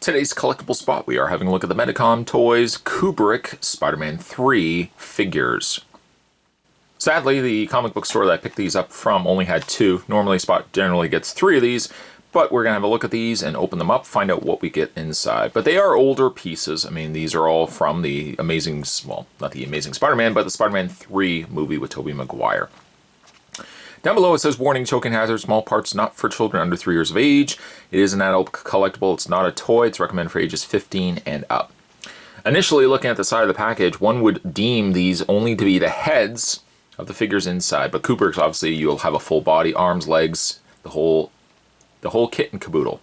Today's collectible spot, we are having a look at the Medicom Toys Kubrick Spider-Man 3 figures. Sadly, the comic book store that I picked these up from only had 2. Normally, Spot generally gets 3 of these, but we're going to have a look at these and open them up, find out what we get inside. But they are older pieces. I mean, these are all from the Amazing, well, not the Amazing Spider-Man, but the Spider-Man 3 movie with Tobey Maguire. Down below it says, warning, choking hazard, small parts not for children under 3 years of age. It is an adult collectible. It's not a toy. It's recommended for ages 15 and up. Initially, looking at the side of the package, one would deem these only to be the heads of the figures inside. But Kubriks, obviously, you'll have a full body, arms, legs, the whole kit and caboodle.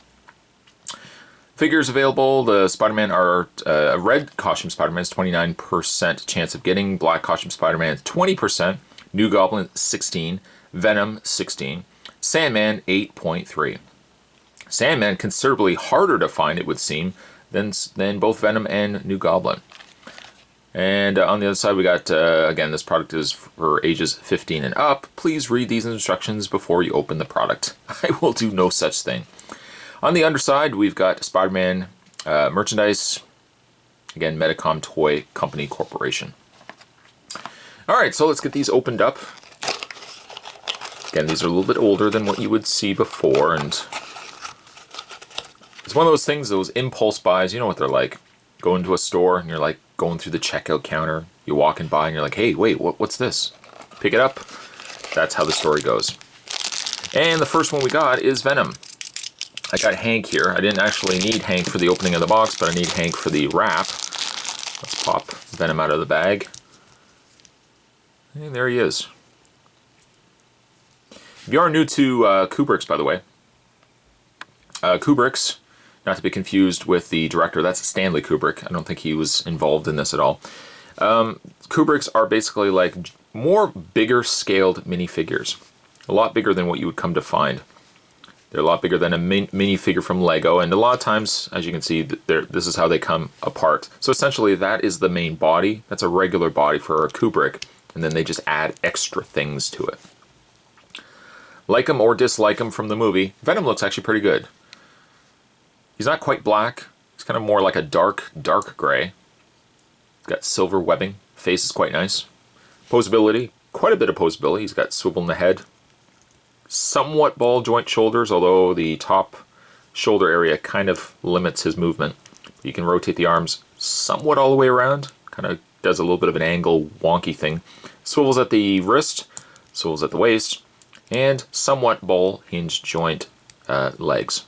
Figures available, the Spider-Man are a red costume Spider-Man is 29% chance of getting, black costume Spider-Man is 20%, New Goblin 16%, Venom 16, Sandman 8.3. Sandman considerably harder to find, it would seem, than both Venom and New Goblin. And on the other side we got, again, this product is for ages 15 and up. Please read these instructions before you open the product. I will do no such thing. On the underside we've got Spider-Man merchandise, again, Medicom Toy Company Corporation. Alright, so let's get these opened up. Again, these are a little bit older than what you would see before, and it's one of those things, those impulse buys, you know what they're like. Go into a store and you're like going through the checkout counter, you're walking by and you're like, hey, wait, what's this? Pick it up. That's how the story goes. And the first one we got is Venom. I got Hank here. I didn't actually need Hank for the opening of the box, but I need Hank for the wrap. Let's pop Venom out of the bag. And there he is. If you are new to Kubriks, by the way, Kubriks, not to be confused with the director, that's Stanley Kubrick. I don't think he was involved in this at all. Kubriks are basically like more bigger scaled minifigures. A lot bigger than what you would come to find. They're a lot bigger than a minifigure from Lego, and a lot of times, as you can see, this is how they come apart. So essentially that is the main body. That's a regular body for a Kubrick, and then they just add extra things to it. Like him or dislike him from the movie, Venom looks actually pretty good. He's not quite black. He's kind of more like a dark gray. He's got silver webbing. Face is quite nice. Posability, quite a bit of posability. He's got swivel in the head. Somewhat ball joint shoulders, although the top shoulder area kind of limits his movement. You can rotate the arms somewhat all the way around. Kind of does a little bit of an angle wonky thing. Swivels at the wrist, swivels at the waist, and somewhat ball hinge joint legs.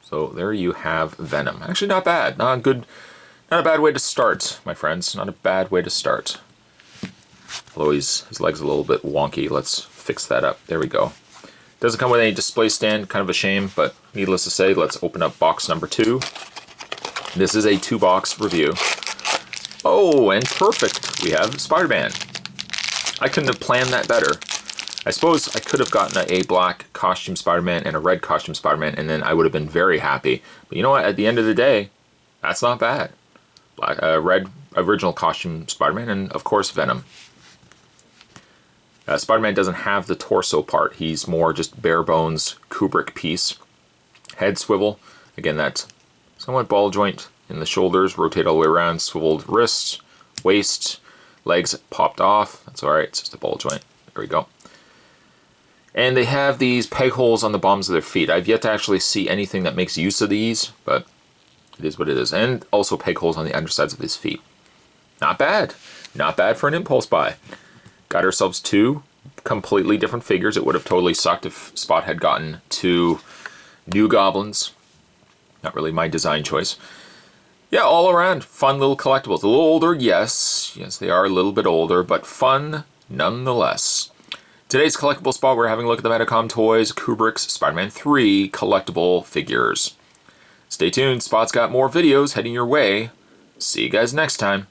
So there you have Venom. Actually not bad. Not a bad way to start, my friends. Not a bad way to start. Although his leg's a little bit wonky. Let's fix that up. There we go. Doesn't come with any display stand, kind of a shame, but needless to say, let's open up box number 2. This is a 2-box review. Oh, and perfect. We have Spider-Man. I couldn't have planned that better. I suppose I could have gotten a black costume Spider-Man and a red costume Spider-Man, and then I would have been very happy. But you know what? At the end of the day, that's not bad. Red original costume Spider-Man, and of course Venom. Spider-Man doesn't have the torso part. He's more just bare bones Kubrick piece. Head swivel. Again, that's somewhat ball joint in the shoulders. Rotate all the way around. Swiveled wrists, waist, legs popped off. That's alright. It's just a ball joint. There we go. And they have these peg holes on the bottoms of their feet. I've yet to actually see anything that makes use of these, but it is what it is. And also peg holes on the undersides of his feet. Not bad. Not bad for an impulse buy. Got ourselves 2 completely different figures. It would have totally sucked if Spot had gotten 2 New Goblins. Not really my design choice. Yeah, all around, fun little collectibles. A little older, yes. Yes, they are a little bit older, but fun nonetheless. Today's collectible spot, we're having a look at the Medicom Toys Kubrick's Spider-Man 3 collectible figures. Stay tuned, Spot's got more videos heading your way. See you guys next time.